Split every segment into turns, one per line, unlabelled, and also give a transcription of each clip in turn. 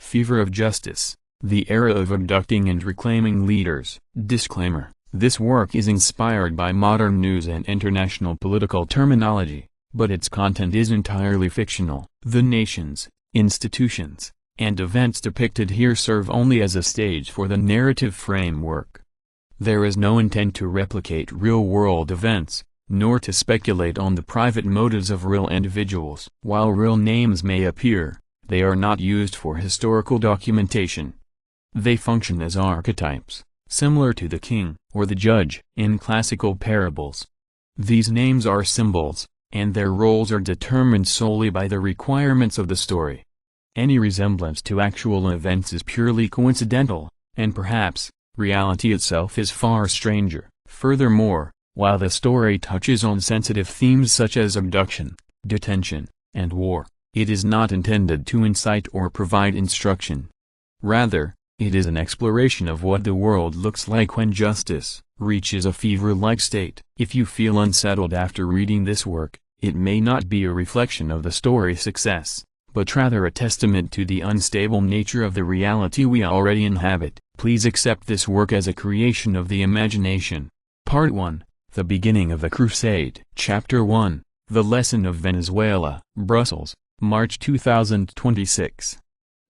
Fever of Justice, the era of abducting and reclaiming leaders. Disclaimer: this work is inspired by modern news and international political terminology, but its content is entirely fictional. The nations, institutions, and events depicted here serve only as a stage for the narrative framework. There is no intent to replicate real-world events, nor to speculate on the private motives of real individuals. While real names may appear, they are not used for historical documentation. They function as archetypes, similar to the king or the judge in classical parables. These names are symbols, and their roles are determined solely by the requirements of the story. Any resemblance to actual events is purely coincidental, and perhaps, reality itself is far stranger. Furthermore, while the story touches on sensitive themes such as abduction, detention, and war, it is not intended to incite or provide instruction. Rather, it is an exploration of what the world looks like when justice reaches a fever-like state. If you feel unsettled after reading this work, it may not be a reflection of the story's success, but rather a testament to the unstable nature of the reality we already inhabit. Please accept this work as a creation of the imagination. Part 1. The Beginning of the Crusade. Chapter 1. The Lesson of Venezuela. Brussels, March 2026.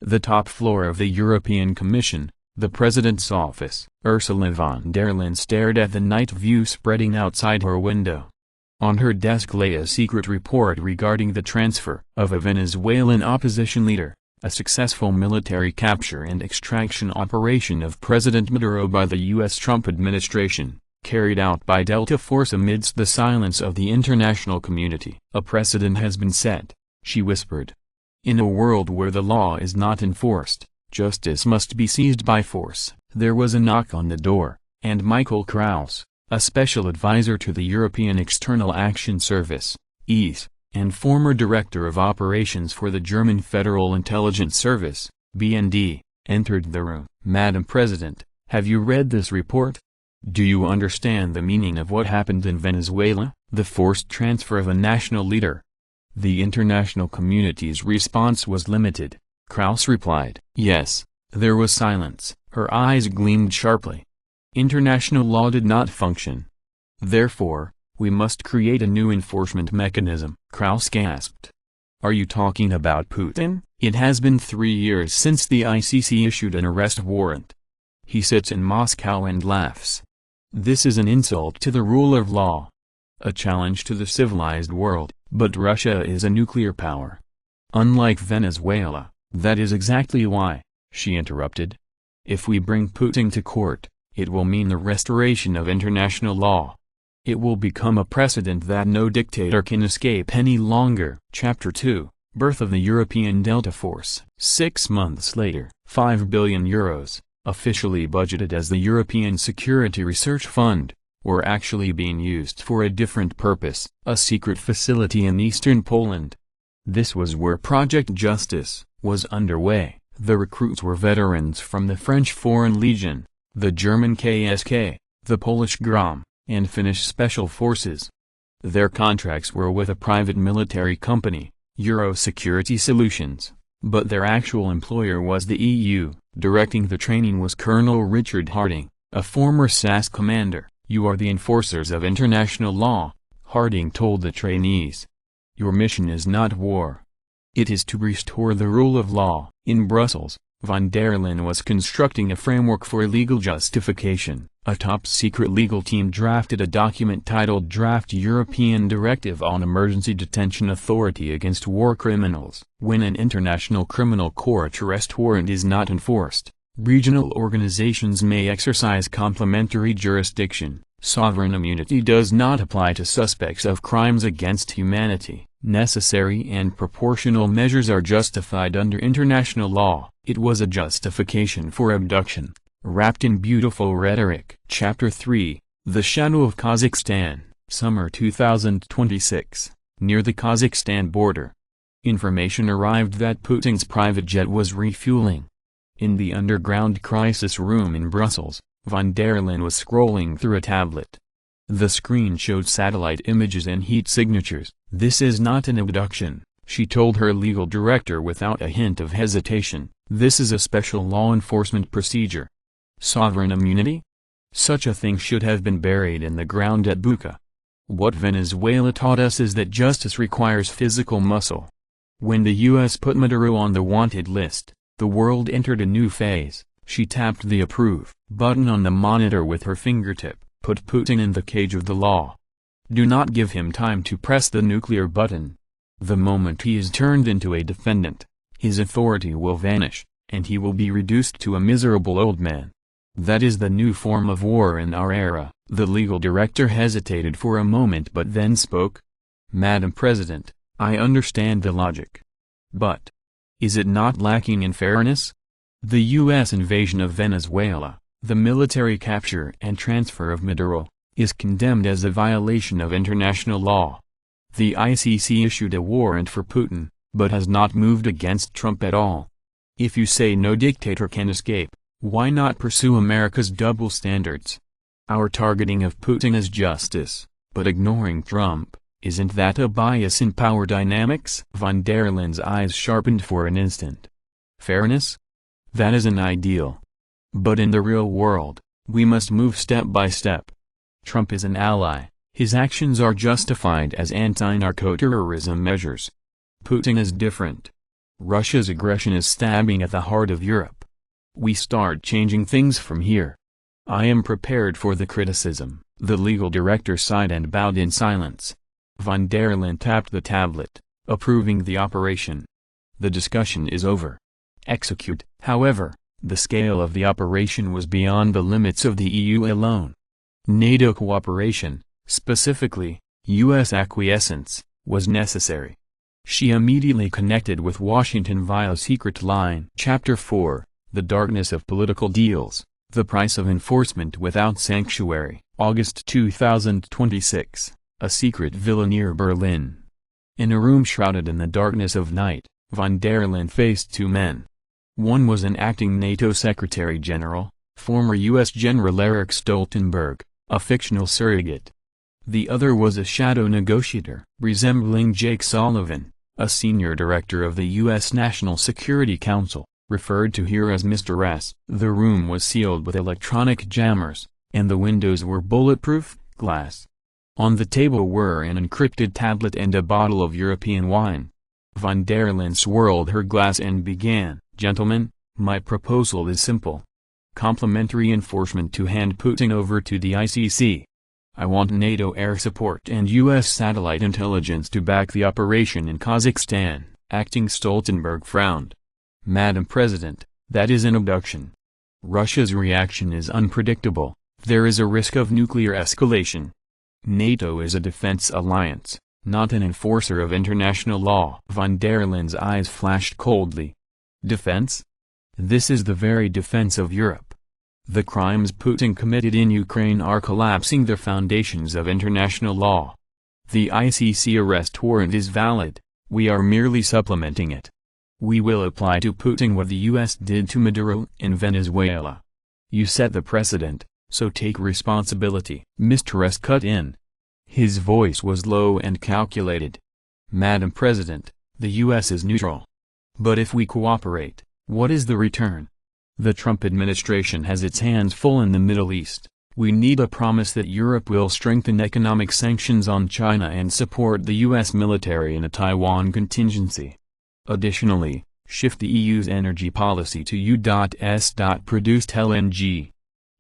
The top floor of the European Commission, the President's office. Ursula von der Leyen stared at the night view spreading outside her window. On her desk lay a secret report regarding the transfer of a Venezuelan opposition leader, a successful military capture and extraction operation of President Maduro by the U.S. Trump administration, carried out by Delta Force amidst the silence of the international community. A precedent has been set, she whispered. In a world where the law is not enforced, justice must be seized by force. There was a knock on the door, and Michael Kraus, a special advisor to the European External Action Service, EAS, and former director of operations for the German Federal Intelligence Service, BND, entered the room. Madam President, have you read this report? Do you understand the meaning of what happened in Venezuela, the forced transfer of a national leader? The international community's response was limited. Kraus replied. Yes. There was silence. Her eyes gleamed sharply. International law did not function. Therefore, we must create a new enforcement mechanism. Kraus gasped. Are you talking about Putin? It has been 3 years since the ICC issued an arrest warrant. He sits in Moscow and laughs. This is an insult to the rule of law. A challenge to the civilized world. But Russia is a nuclear power. Unlike Venezuela. That is exactly why, she interrupted. If we bring Putin to court, it will mean the restoration of international law. It will become a precedent that no dictator can escape any longer. Chapter 2. Birth of the European Delta Force. 6 months later, €5 billion, officially budgeted as the European Security Research Fund, were actually being used for a different purpose, a secret facility in eastern Poland. This was where Project Justice was underway. The recruits were veterans from the French Foreign Legion, the German KSK, the Polish GROM, and Finnish Special Forces. Their contracts were with a private military company, Euro Security Solutions, but their actual employer was the EU. Directing the training was Colonel Richard Harding, a former SAS commander. You are the enforcers of international law, Harding told the trainees. Your mission is not war. It is to restore the rule of law. In Brussels, von der Leyen was constructing a framework for legal justification. A top-secret legal team drafted a document titled Draft European Directive on Emergency Detention Authority against War Criminals. When an international criminal court arrest warrant is not enforced, regional organizations may exercise complementary jurisdiction. Sovereign immunity does not apply to suspects of crimes against humanity. Necessary and proportional measures are justified under international law. It was a justification for abduction, wrapped in beautiful rhetoric. Chapter 3. The Shadow of Kazakhstan. Summer 2026. Near the Kazakhstan border. Information arrived that Putin's private jet was refueling. In the underground crisis room in Brussels, von der Leyen was scrolling through a tablet. The screen showed satellite images and heat signatures. This is not an abduction, she told her legal director without a hint of hesitation. This is a special law enforcement procedure. Sovereign immunity? Such a thing should have been buried in the ground at Buca. What Venezuela taught us is that justice requires physical muscle. When the U.S. put Maduro on the wanted list, the world entered a new phase. She tapped the approve button on the monitor with her fingertip, put Putin in the cage of the law. Do not give him time to press the nuclear button. The moment he is turned into a defendant, his authority will vanish, and he will be reduced to a miserable old man. That is the new form of war in our era. The legal director hesitated for a moment but then spoke. Madam President, I understand the logic. But is it not lacking in fairness? The U.S. invasion of Venezuela, the military capture and transfer of Maduro, is condemned as a violation of international law. The ICC issued a warrant for Putin, but has not moved against Trump at all. If you say no dictator can escape, why not pursue America's double standards? Our targeting of Putin is justice, but ignoring Trump, isn't that a bias in power dynamics? Von der Leyen's eyes sharpened for an instant. Fairness? That is an ideal. But in the real world, we must move step by step. Trump is an ally, his actions are justified as anti-narcoterrorism measures. Putin is different. Russia's aggression is stabbing at the heart of Europe. We start changing things from here. I am prepared for the criticism. The legal director sighed and bowed in silence. Von der Leyen tapped the tablet, approving the operation. The discussion is over. Execute. However, the scale of the operation was beyond the limits of the EU alone. NATO cooperation, specifically, U.S. acquiescence, was necessary. She immediately connected with Washington via secret line. Chapter 4, The Darkness of Political Deals. The Price of Enforcement Without Sanctuary, August 2026, a secret villa near Berlin. In a room shrouded in the darkness of night, von der Leyen faced two men. One was an acting NATO Secretary-General, former U.S. General Erich Stoltenberg, a fictional surrogate. The other was a shadow negotiator, resembling Jake Sullivan, a senior director of the U.S. National Security Council, referred to here as Mr. S. The room was sealed with electronic jammers, and the windows were bulletproof glass. On the table were an encrypted tablet and a bottle of European wine. Von der Leyen swirled her glass and began, "Gentlemen, my proposal is simple. Complementary enforcement to hand Putin over to the ICC. I want NATO air support and U.S. satellite intelligence to back the operation in Kazakhstan." Acting Stoltenberg frowned. "Madam President, that is an abduction. Russia's reaction is unpredictable, there is a risk of nuclear escalation. NATO is a defense alliance, not an enforcer of international law." Von der Leyen's eyes flashed coldly. Defense? This is the very defense of Europe. The crimes Putin committed in Ukraine are collapsing the foundations of international law. The ICC arrest warrant is valid, we are merely supplementing it. We will apply to Putin what the U.S. did to Maduro in Venezuela. You set the precedent, so take responsibility. Mr. S cut in. His voice was low and calculated. "Madam President, the U.S. is neutral. But if we cooperate, what is the return? The Trump administration has its hands full in the Middle East. We need a promise that Europe will strengthen economic sanctions on China and support the U.S. military in a Taiwan contingency. Additionally, shift the EU's energy policy to U.S. produced LNG.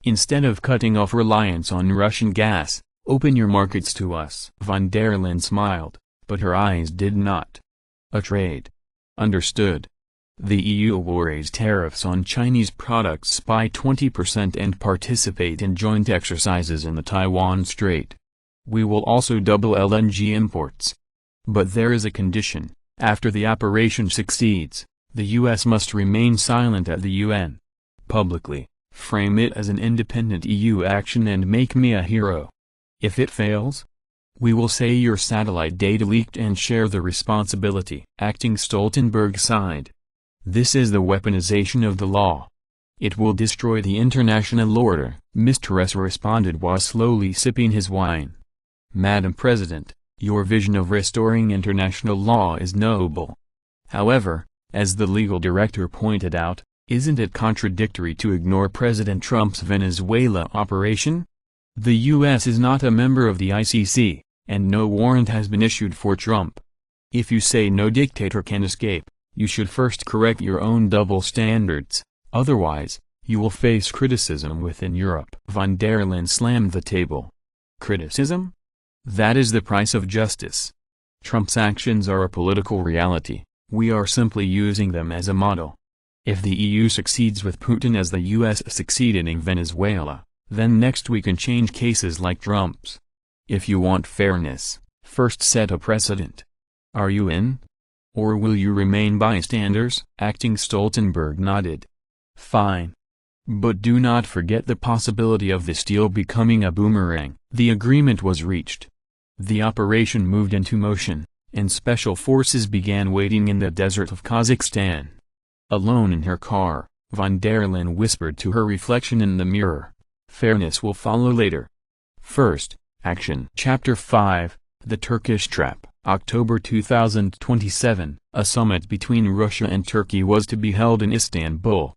Instead of cutting off reliance on Russian gas, open your markets to us." Von der Leyen smiled, but her eyes did not. "A trade. Understood. The EU will raise tariffs on Chinese products by 20% and participate in joint exercises in the Taiwan Strait. We will also double LNG imports. But there is a condition. After the operation succeeds, the U.S. must remain silent at the UN. Publicly, frame it as an independent EU action and make me a hero. If it fails, we will say your satellite data leaked and share the responsibility." Acting Stoltenberg sighed. "This is the weaponization of the law. It will destroy the international order." Mr. S responded while slowly sipping his wine. "Madam President, your vision of restoring international law is noble. However, As the legal director pointed out, isn't it contradictory to ignore President Trump's Venezuela operation? The U.S. is not a member of the ICC, and no warrant has been issued for Trump. If you say no dictator can escape, you should first correct your own double standards, otherwise, you will face criticism within Europe. Von der Leyen slammed the table. Criticism? That is the price of justice. Trump's actions are a political reality, we are simply using them as a model. If the EU succeeds with Putin as the US succeeded in Venezuela, then next we can change cases like Trump's. If you want fairness, first set a precedent. Are you in? Or will you remain bystanders? Acting Stoltenberg nodded. Fine. But do not forget the possibility of this deal becoming a boomerang. The agreement was reached. The operation moved into motion, and special forces began waiting in the desert of Kazakhstan. Alone in her car, von der Leyen whispered to her reflection in the mirror. Fairness will follow later. First, action. Chapter 5, The Turkish Trap. October 2027, a summit between Russia and Turkey was to be held in Istanbul.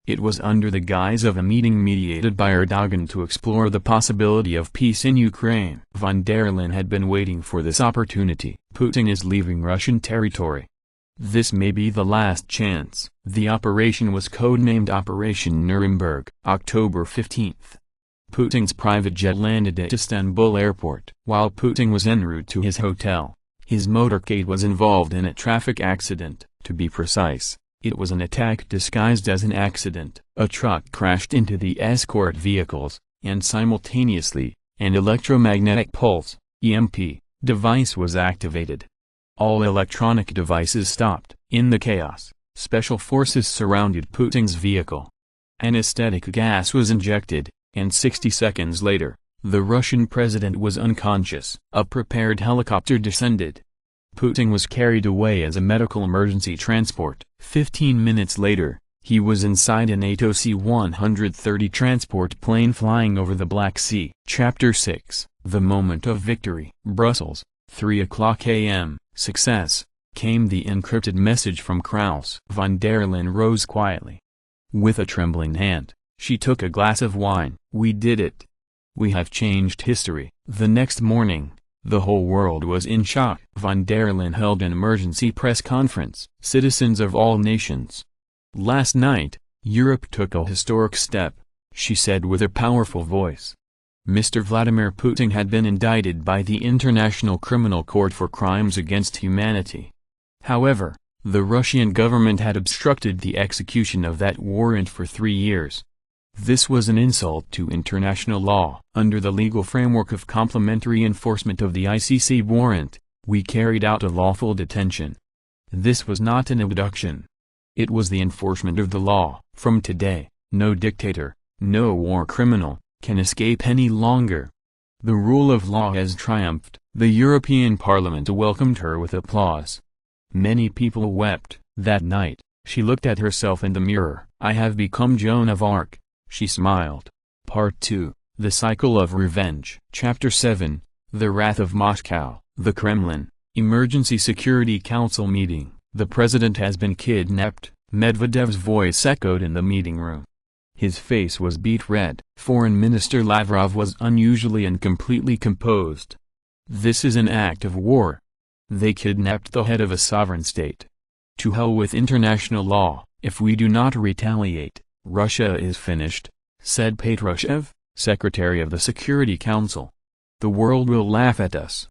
It was under the guise of a meeting mediated by Erdogan to explore the possibility of peace in Ukraine. Von der Leyen had been waiting for this opportunity. Putin is leaving Russian territory. This may be the last chance. The operation was codenamed Operation Nuremberg. October 15th. Putin's private jet landed at Istanbul airport. While Putin was en route to his hotel, his motorcade was involved in a traffic accident. To be precise, it was an attack disguised as an accident. A truck crashed into the escort vehicles, and simultaneously, an electromagnetic pulse (EMP) device was activated. All electronic devices stopped. In the chaos, special forces surrounded Putin's vehicle. Anesthetic gas was injected, and 60 seconds later, the Russian president was unconscious. A prepared helicopter descended. Putin was carried away as a medical emergency transport. 15 minutes later, he was inside a NATO C-130 transport plane flying over the Black Sea. Chapter 6, The Moment of Victory. Brussels, 3:00 a.m. Success, came the encrypted message from Kraus. Von der Leyen rose quietly. With a trembling hand, she took a glass of wine. We did it. We have changed history. The next morning, the whole world was in shock. Von der Leyen held an emergency press conference. Citizens of all nations. Last night, Europe took a historic step, she said with a powerful voice. Mr. Vladimir Putin had been indicted by the International Criminal Court for crimes against humanity. However, the Russian government had obstructed the execution of that warrant for 3 years. This was an insult to international law. Under the legal framework of complementary enforcement of the ICC warrant, we carried out a lawful detention. This was not an abduction. It was the enforcement of the law. From today, no dictator, no war criminal, can escape any longer. The rule of law has triumphed. The European Parliament welcomed her with applause. Many people wept. That night, she looked at herself in the mirror. I have become Joan of Arc, she smiled. Part 2, The Cycle of Revenge. Chapter 7, The Wrath of Moscow. The Kremlin, Emergency Security Council meeting. The president has been kidnapped, Medvedev's voice echoed in the meeting room. His face was beet red. Foreign Minister Lavrov was unusually and completely composed. This is an act of war. They kidnapped the head of a sovereign state. To hell with international law. If we do not retaliate, Russia is finished, said Patrushev, Secretary of the Security Council. The world will laugh at us.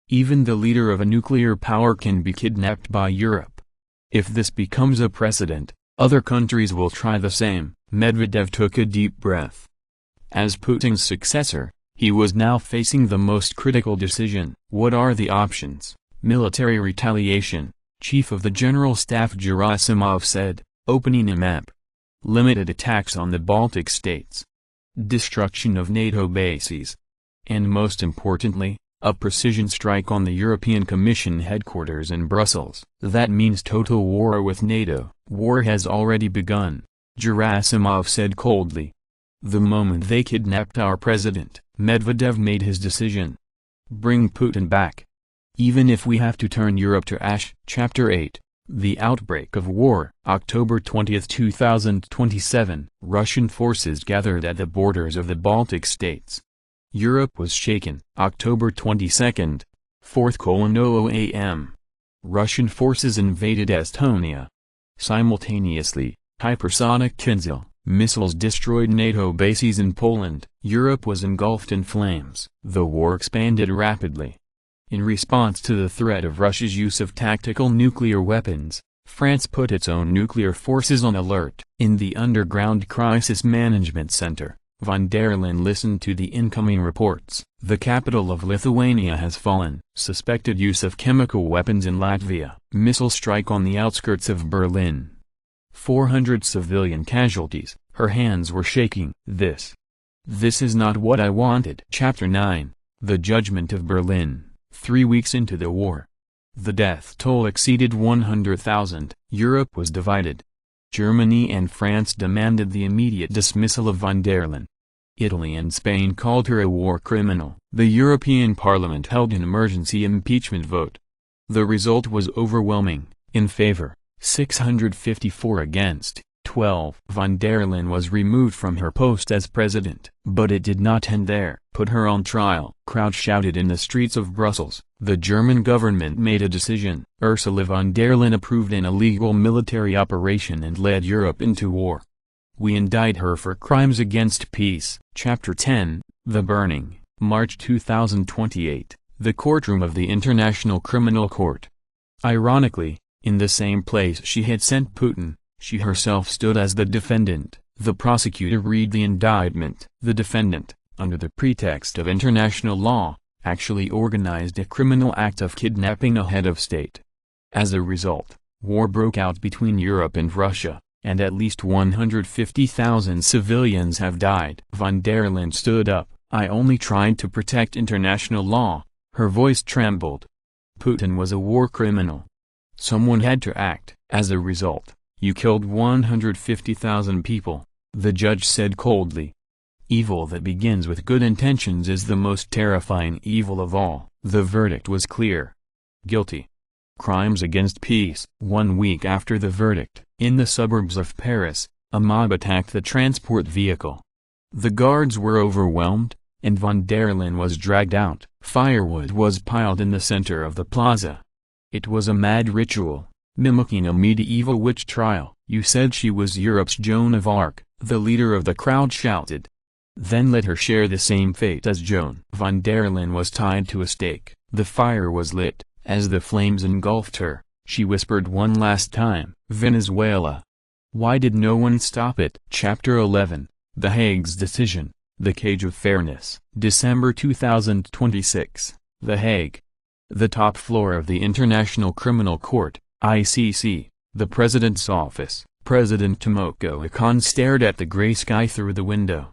Even the leader of a nuclear power can be kidnapped by Europe. If this becomes a precedent, other countries will try the same. Medvedev took a deep breath. As Putin's successor, he was now facing the most critical decision. What are the options? Military retaliation, Chief of the General Staff Gerasimov said, opening a map. Limited attacks on the Baltic states. Destruction of NATO bases. And most importantly, a precision strike on the European Commission headquarters in Brussels. That means total war with NATO. War has already begun, Gerasimov said coldly. The moment they kidnapped our president, Medvedev made his decision. Bring Putin back. Even if we have to turn Europe to ash. Chapter 8, The outbreak of war. October 20, 2027, Russian forces gathered at the borders of the Baltic states. Europe was shaken. October 22, 4:00 a.m. Russian forces invaded Estonia. Simultaneously, hypersonic Kinzhal missiles destroyed NATO bases in Poland. Europe was engulfed in flames. The war expanded rapidly. In response to the threat of Russia's use of tactical nuclear weapons, France put its own nuclear forces on alert. In the Underground Crisis Management Center, von der Leyen listened to the incoming reports. The capital of Lithuania has fallen. Suspected use of chemical weapons in Latvia. Missile strike on the outskirts of Berlin. 400 civilian casualties. Her hands were shaking. This is not what I wanted. Chapter 9. The Judgment of Berlin. 3 weeks into the war, the death toll exceeded 100,000. Europe was divided. Germany and France demanded the immediate dismissal of von der Leyen. Italy and Spain called her a war criminal. The European Parliament held an emergency impeachment vote. The result was overwhelming, in favor, 654 against, 12. Von der Leyen was removed from her post as president. But it did not end there. Put her on trial. Crowds shouted in the streets of Brussels. The German government made a decision. Ursula von der Leyen approved an illegal military operation and led Europe into war. We indict her for crimes against peace. Chapter 10. The Burning. March 2028. The courtroom of the International Criminal Court. Ironically, in the same place she had sent Putin, she herself stood as the defendant. The prosecutor read the indictment. The defendant, under the pretext of international law, actually organized a criminal act of kidnapping a head of state. As a result, war broke out between Europe and Russia, and at least 150,000 civilians have died. Von der Leyen stood up. I only tried to protect international law. Her voice trembled. Putin was a war criminal. Someone had to act. As a result, you killed 150,000 people, the judge said coldly. Evil that begins with good intentions is the most terrifying evil of all. The verdict was clear. Guilty. Crimes against peace. 1 week after the verdict, in the suburbs of Paris, a mob attacked the transport vehicle. The guards were overwhelmed, and von der Leyen was dragged out. Firewood was piled in the center of the plaza. It was a mad ritual, mimicking a medieval witch trial. You said she was Europe's Joan of Arc, the leader of the crowd shouted. Then let her share the same fate as Joan. Von der Leyen was tied to a stake. The fire was lit. As the flames engulfed her, she whispered one last time, Venezuela. Why did no one stop it? Chapter 11. The Hague's Decision. The Cage of Fairness. December 2026. The Hague. The top floor of the International Criminal Court, ICC, the President's office. President Tomoko Akan stared at the gray sky through the window.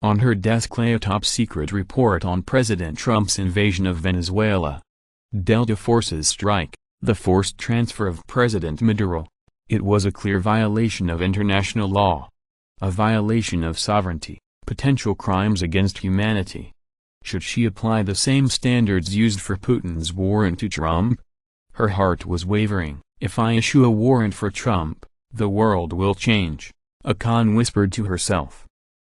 On her desk lay a top-secret report on President Trump's invasion of Venezuela. Delta Forces strike, the forced transfer of President Maduro. It was a clear violation of international law. A violation of sovereignty, potential crimes against humanity. Should she apply the same standards used for Putin's warrant to Trump? Her heart was wavering. If I issue a warrant for Trump, the world will change, Akan whispered to herself.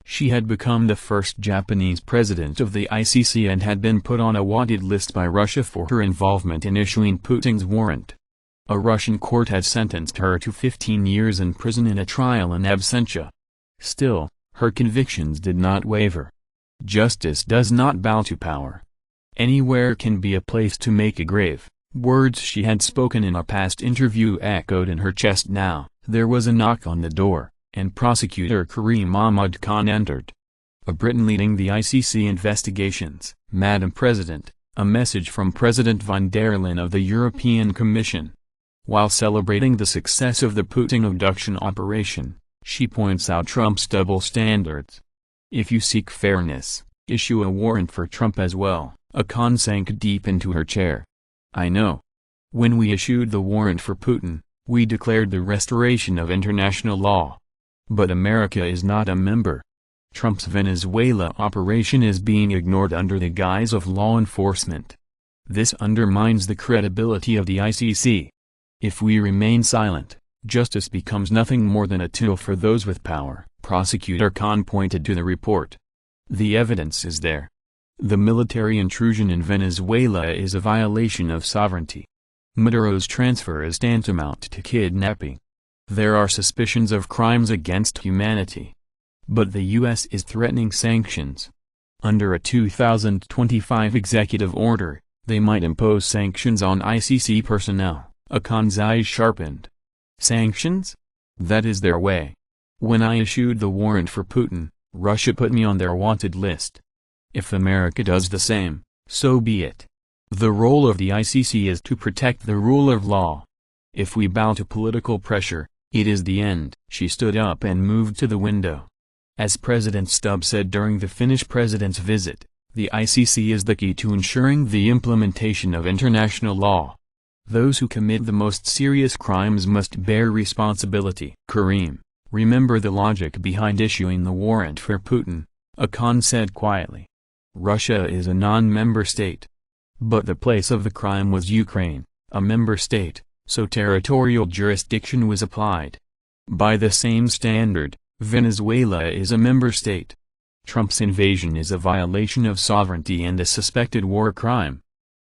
She had become the first Japanese president of the ICC and had been put on a wanted list by Russia for her involvement in issuing Putin's warrant. A Russian court had sentenced her to 15 years in prison in a trial in absentia. Still, her convictions did not waver. Justice does not bow to power. Anywhere can be a place to make a grave. Words she had spoken in a past interview echoed in her chest now. There was a knock on the door, and prosecutor Karim Ahmad Khan entered. A Briton leading the ICC investigations. Madam President, a message from President von der Leyen of the European Commission. While celebrating the success of the Putin abduction operation, she points out Trump's double standards. If you seek fairness, issue a warrant for Trump as well. Akan sank deep into her chair. I know. When we issued the warrant for Putin, we declared the restoration of international law. But America is not a member. Trump's Venezuela operation is being ignored under the guise of law enforcement. This undermines the credibility of the ICC. If we remain silent, justice becomes nothing more than a tool for those with power. Prosecutor Khan pointed to the report. The evidence is there. The military intrusion in Venezuela is a violation of sovereignty. Maduro's transfer is tantamount to kidnapping. There are suspicions of crimes against humanity. But the U.S. is threatening sanctions. Under a 2025 executive order, they might impose sanctions on ICC personnel. Khan's eyes sharpened. Sanctions? That is their way. When I issued the warrant for Putin, Russia put me on their wanted list. If America does the same, so be it. The role of the ICC is to protect the rule of law. If we bow to political pressure, it is the end. She stood up and moved to the window. As President Stubb said during the Finnish president's visit, the ICC is the key to ensuring the implementation of international law. Those who commit the most serious crimes must bear responsibility. Karim, remember the logic behind issuing the warrant for Putin, Khan said quietly. Russia is a non-member state. But the place of the crime was Ukraine, a member state, so territorial jurisdiction was applied. By the same standard, Venezuela is a member state. Trump's invasion is a violation of sovereignty and a suspected war crime.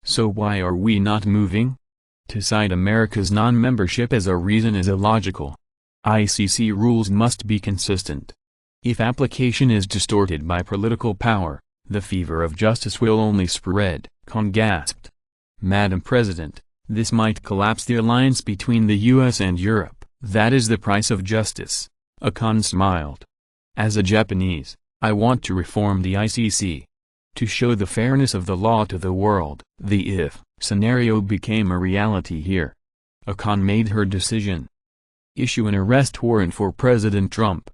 So why are we not moving? To cite America's non-membership as a reason is illogical. ICC rules must be consistent. If application is distorted by political power, the fever of justice will only spread, Khan gasped. Madam President, this might collapse the alliance between the U.S. and Europe. That is the price of justice. Khan smiled. As a Japanese, I want to reform the ICC. To show the fairness of the law to the world. The if scenario became a reality here. Khan made her decision. Issue an arrest warrant for President Trump.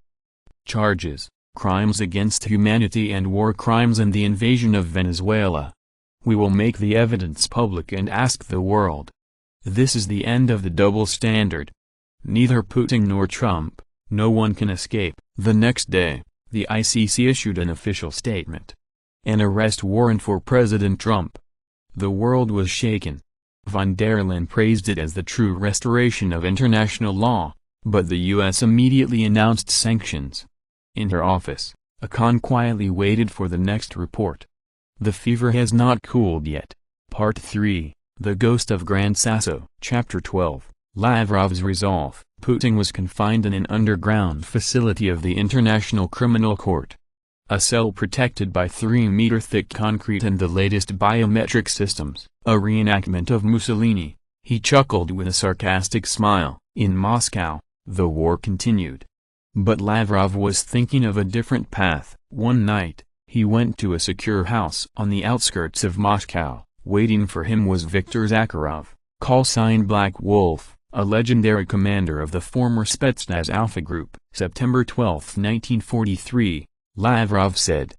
Charges, crimes against humanity and war crimes and the invasion of Venezuela. We will make the evidence public and ask the world. This is the end of the double standard. Neither Putin nor Trump, no one can escape. The next day, the ICC issued an official statement. An arrest warrant for President Trump. The world was shaken. Von der Leyen praised it as the true restoration of international law, but the U.S. immediately announced sanctions. In her office, Khan quietly waited for the next report. The fever has not cooled yet. Part 3, The Ghost of Grand Sasso. Chapter 12, Lavrov's Resolve. Putin was confined in an underground facility of the International Criminal Court. A cell protected by 3-meter-thick concrete and the latest biometric systems. A reenactment of Mussolini, he chuckled with a sarcastic smile. In Moscow, the war continued. But Lavrov was thinking of a different path. One night, he went to a secure house on the outskirts of Moscow. Waiting for him was Viktor Zakharov, call sign Black Wolf, a legendary commander of the former Spetsnaz Alpha Group. September 12, 1943, Lavrov said.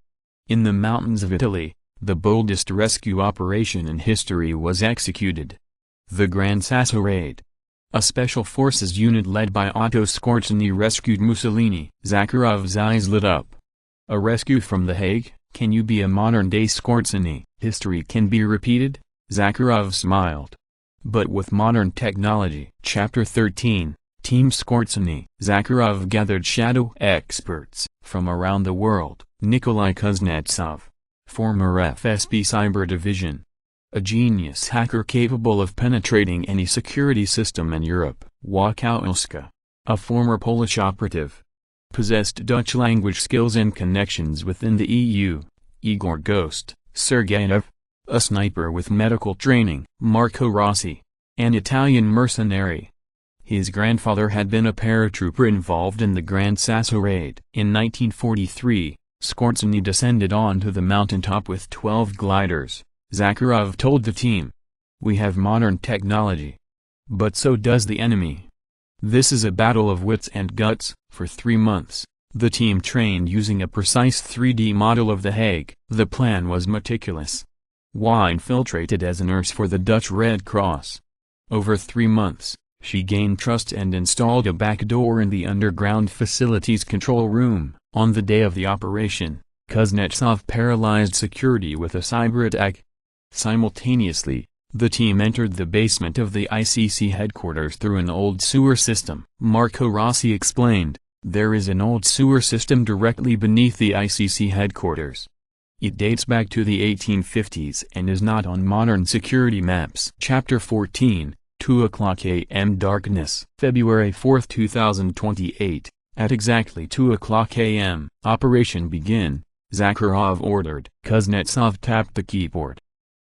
In the mountains of Italy, the boldest rescue operation in history was executed. The Grand Sasso Raid. A special forces unit led by Otto Skorzeny rescued Mussolini. Zakharov's eyes lit up. A rescue from The Hague? Can you be a modern-day Skorzeny? History can be repeated? Zakharov smiled. But with modern technology. Chapter 13, Team Skorzeny. Zakharov gathered shadow experts from around the world. Nikolai Kuznetsov, former FSB Cyber Division. A genius hacker capable of penetrating any security system in Europe. Wachowska, a former Polish operative. Possessed Dutch language skills and connections within the EU. Igor Ghost, Sergeyev, a sniper with medical training. Marco Rossi, an Italian mercenary. His grandfather had been a paratrooper involved in the Grand Sasso Raid. In 1943, Skorzeny descended onto the mountaintop with 12 gliders. Zakharov told the team. We have modern technology. But so does the enemy. This is a battle of wits and guts. For 3 months, the team trained using a precise 3D model of The Hague. The plan was meticulous. Wa infiltrated as a nurse for the Dutch Red Cross. Over 3 months, she gained trust and installed a backdoor in the underground facility's control room. On the day of the operation, Kuznetsov paralyzed security with a cyber attack. Simultaneously, The team entered the basement of the ICC headquarters through an old sewer system. Marco Rossi explained, "There is an old sewer system directly beneath the ICC headquarters. It dates back to the 1850s and is not on modern security maps." Chapter 14, 2:00 a.m. Darkness. February 4, 2028, at exactly 2:00 a.m. "Operation begin," Zakharov ordered. Kuznetsov tapped the keyboard.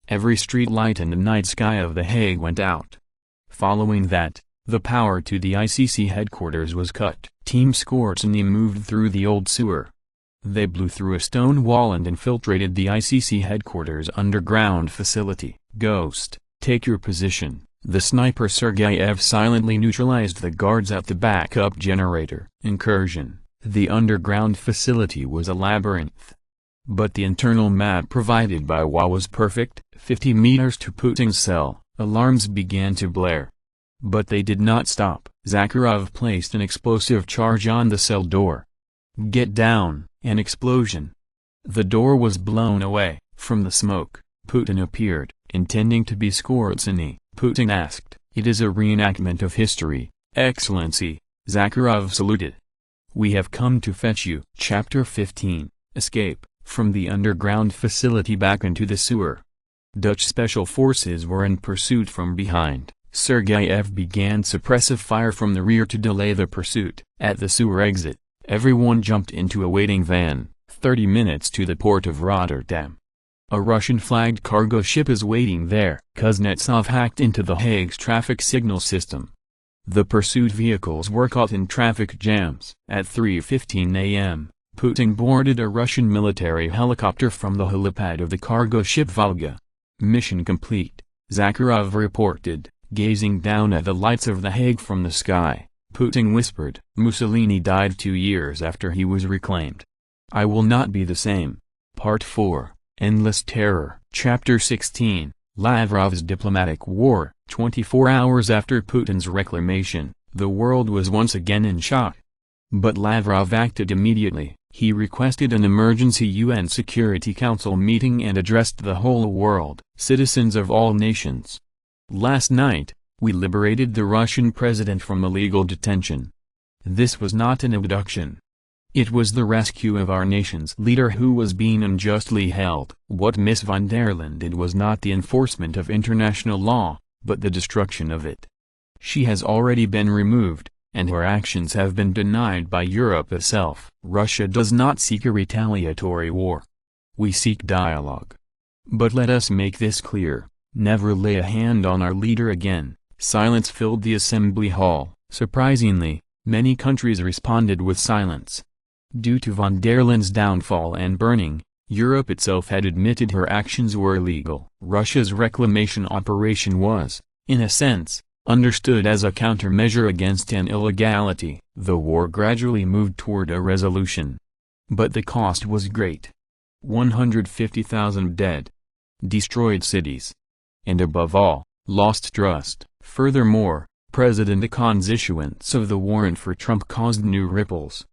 Every street light in the night sky of The Hague went out. Following that, the power to the ICC headquarters was cut. Team Skorzeny moved through the old sewer. They blew through a stone wall and infiltrated the ICC headquarters underground facility. "Ghost, take your position." The sniper Sergeyev silently neutralized the guards at the backup generator. Incursion. The underground facility was a labyrinth. But the internal map provided by WA was perfect. 50 meters to Putin's cell, alarms began to blare. But they did not stop. Zakharov placed an explosive charge on the cell door. "Get down!" An explosion. The door was blown away. From the smoke, Putin appeared, intending to be Skorzeny. Putin asked, "It is a reenactment of history, Excellency." Zakharov saluted. "We have come to fetch you." Chapter 15, Escape. From the underground facility back into the sewer. Dutch special forces were in pursuit from behind. Sergeyev began suppressive fire from the rear to delay the pursuit. At the sewer exit, everyone jumped into a waiting van, 30 minutes to the port of Rotterdam. A Russian-flagged cargo ship is waiting there. Kuznetsov hacked into The Hague's traffic signal system. The pursuit vehicles were caught in traffic jams. At 3:15 a.m., Putin boarded a Russian military helicopter from the helipad of the cargo ship Volga. "Mission complete," Zakharov reported, gazing down at the lights of The Hague from the sky. Putin whispered, "Mussolini died 2 years after he was reclaimed. I will not be the same." Part 4, Endless Terror. Chapter 16, Lavrov's Diplomatic War. 24 hours after Putin's reclamation, the world was once again in shock. But Lavrov acted immediately. He requested an emergency UN Security Council meeting and addressed the whole world. "Citizens of all nations. Last night, we liberated the Russian president from illegal detention. This was not an abduction. It was the rescue of our nation's leader who was being unjustly held. What Miss von der Leyen did was not the enforcement of international law, but the destruction of it. She has already been removed, and her actions have been denied by Europe itself. Russia does not seek a retaliatory war. We seek dialogue. But let us make this clear, never lay a hand on our leader again." Silence filled the assembly hall. Surprisingly, many countries responded with silence. Due to von der Leyen's downfall and burning, Europe itself had admitted her actions were illegal. Russia's reclamation operation was, in a sense, understood as a countermeasure against an illegality. The war gradually moved toward a resolution. But the cost was great. 150,000 dead. Destroyed cities. And above all, lost trust. Furthermore, President Akon's issuance of the warrant for Trump caused new ripples.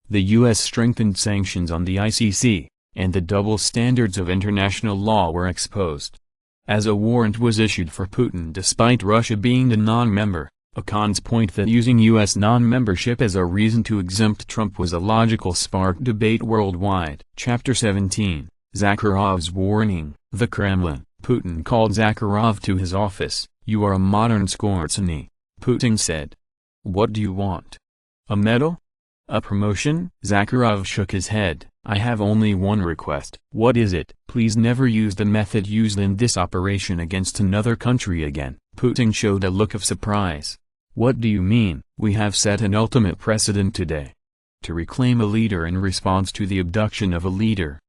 The U.S. strengthened sanctions on the ICC, and the double standards of international law were exposed. As a warrant was issued for Putin despite Russia being the non-member, Akon's point that using U.S. non-membership as a reason to exempt Trump was a logical sparked debate worldwide. Chapter 17, Zakharov's Warning. The Kremlin. Putin called Zakharov to his office. "You are a modern Skorzeny," Putin said. "What do you want? A medal? A promotion?" Zakharov shook his head. "I have only one request." "What is it?" "Please never use the method used in this operation against another country again." Putin showed a look of surprise. "What do you mean?" "We have set an ultimate precedent today. To reclaim a leader in response to the abduction of a leader.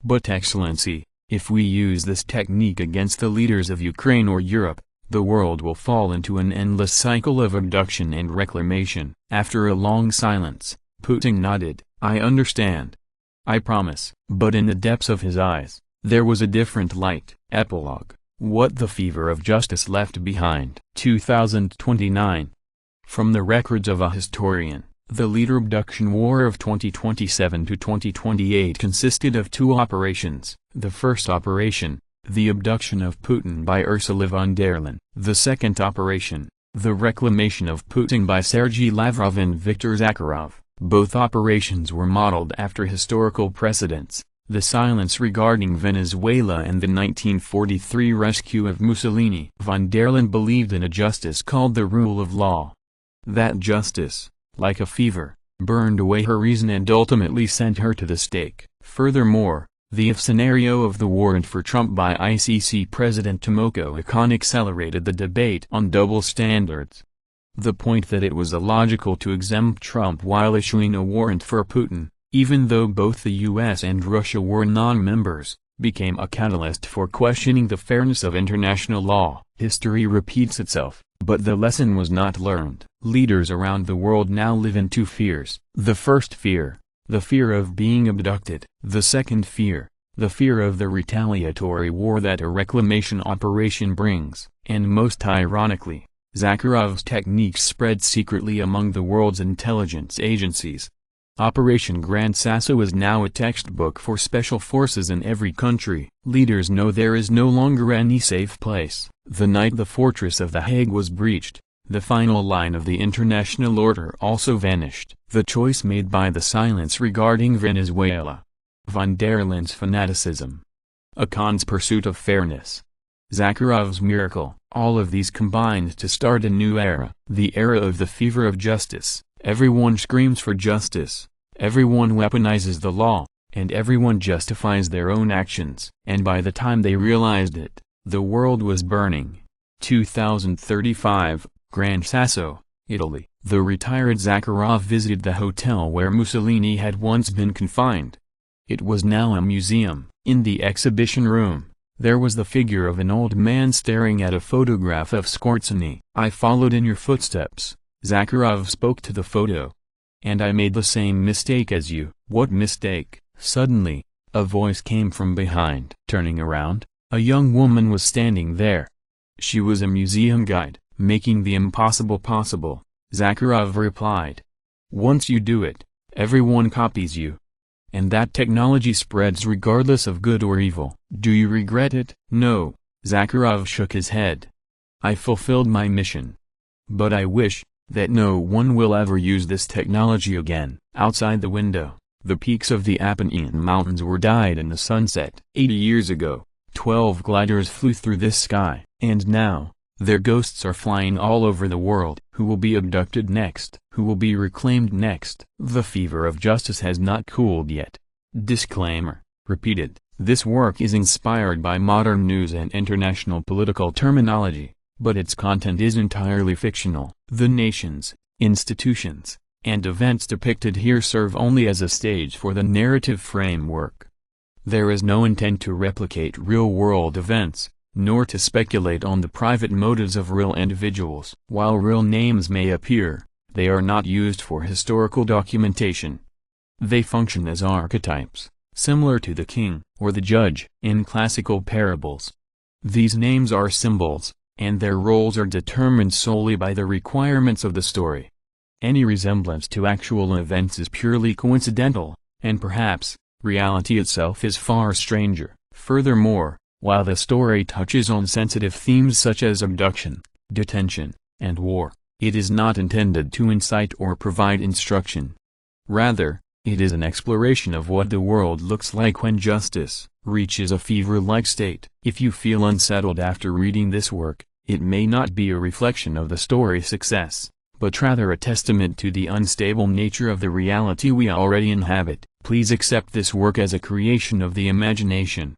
But Excellency, if we use this technique against the leaders of Ukraine or Europe, the world will fall into an endless cycle of abduction and reclamation." After a long silence, Putin nodded. "I understand. I promise." But in the depths of his eyes, there was a different light. Epilogue. What the fever of justice left behind. 2029. From the records of a historian, the leader abduction war of 2027 to 2028 consisted of 2 operations. The first operation, The Abduction of Putin by Ursula von der Leyen. The second operation, The Reclamation of Putin by Sergei Lavrov and Viktor Zakharov. Both operations were modeled after historical precedents: the silence regarding Venezuela and the 1943 rescue of Mussolini. Von der Leyen believed in a justice called the rule of law. That justice, like a fever, burned away her reason and ultimately sent her to the stake. Furthermore, the if scenario of the warrant for Trump by ICC President Timoko accelerated the debate on double standards. The point that it was illogical to exempt Trump while issuing a warrant for Putin, even though both the US and Russia were non-members, became a catalyst for questioning the fairness of international law. History repeats itself, but the lesson was not learned. Leaders around the world now live in two fears. The first fear, the fear of being abducted. The second fear, the fear of the retaliatory war that a reclamation operation brings. And most ironically, Zakharov's techniques spread secretly among the world's intelligence agencies. Operation Grand Sasso is now a textbook for special forces in every country. Leaders know there is no longer any safe place. The night the fortress of The Hague was breached, the final line of the international order also vanished. The choice made by the silence regarding Venezuela. Von der Leyen's fanaticism. Akon's pursuit of fairness. Zakharov's miracle. All of these combined to start a new era. The era of the fever of justice. Everyone screams for justice, everyone weaponizes the law, and everyone justifies their own actions. And by the time they realized it, the world was burning. 2035, Gran Sasso, Italy. The retired Zakharov visited the hotel where Mussolini had once been confined. It was now a museum. In the exhibition room, there was the figure of an old man staring at a photograph of Scorzani. "I followed in your footsteps," Zakharov spoke to the photo. "And I made the same mistake as you." "What mistake?" Suddenly, a voice came from behind. Turning around, a young woman was standing there. She was a museum guide, making the impossible possible. Zakharov replied, "Once you do it, everyone copies you. And that technology spreads regardless of good or evil. Do you regret it?" "No," Zakharov shook his head. "I fulfilled my mission. But I wish that no one will ever use this technology again." Outside the window, the peaks of the Apennine Mountains were dyed in the sunset. 80 years ago, 12 gliders flew through this sky. And now, their ghosts are flying all over the world. Who will be abducted next? Who will be reclaimed next? The fever of justice has not cooled yet. Disclaimer. Repeated. This work is inspired by modern news and international political terminology, but its content is entirely fictional. The nations, institutions, and events depicted here serve only as a stage for the narrative framework. There is no intent to replicate real-world events, nor to speculate on the private motives of real individuals. While real names may appear, they are not used for historical documentation. They function as archetypes, similar to the king or the judge in classical parables. These names are symbols, and their roles are determined solely by the requirements of the story. Any resemblance to actual events is purely coincidental, and perhaps, reality itself is far stranger. Furthermore, while the story touches on sensitive themes such as abduction, detention, and war, it is not intended to incite or provide instruction. Rather, it is an exploration of what the world looks like when justice reaches a fever-like state. If you feel unsettled after reading this work, it may not be a reflection of the story's success, but rather a testament to the unstable nature of the reality we already inhabit. Please accept this work as a creation of the imagination,